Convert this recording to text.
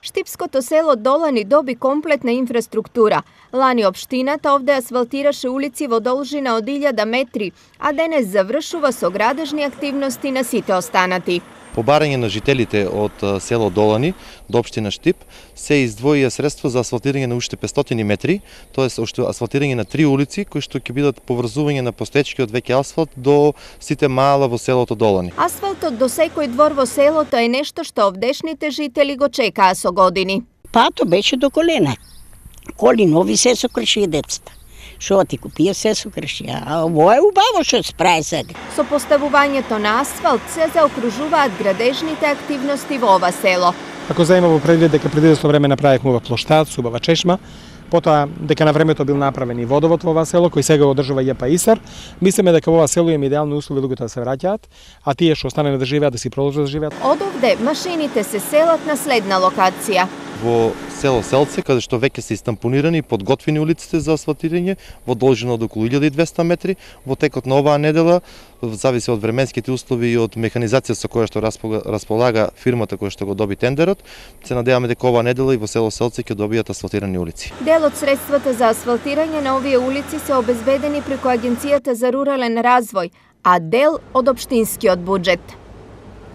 Štipskото selo Dolani dobi kompletna infrastruktura. Lani opštinata ovde asfaltiraše ulici во dolžina od 1000 metri, a денес завршува со градежни активности на сите останати. По барање на жителите од село Долани до општина Штип се издвоија средства за асфалтирање на уште 500 метри, тоест уште асфалтирање на 3 улици кои што ќе бидат поврзување на постоечкиот веќе асфалт до сите мала во селото Долани. Асфалтот до секој двор во селото е нешто што овдешните жители го чекаа со години. Пато беше до колена. Коли нови се сокрши децата. Што ти купија се сокрши, а ово е убаво што се прави сега. Со поставувањето на асфалт се заокружуваат градежните активности во ова село. Ако заимаво предвид дека преди известно време направивме убав плоштад, убава чешма, потоа дека на времето бил направен и водовод во ова село кој сега одржува ЈП Исар, мислиме дека во ова село има идеални услови луѓето да се враќаат, а тие што останале да живеат да си продолжат да живеат. Одовде машините се селат на следна локација. Во село Селце, каде што веќе се истампонирани и подготвени улиците за асфалтирање, во должина од околу 1200 метри, во текот на оваа недела, зависи од временските услови и од механизација со која што располага фирмата која што го доби тендерот, се надеваме дека оваа недела и во село Селце ќе добијат асфалтирани улици. Дел од средствата за асфалтирање на овие улици се обезбедени преку Агенцијата за рурален развој, а дел од општинскиот буџет.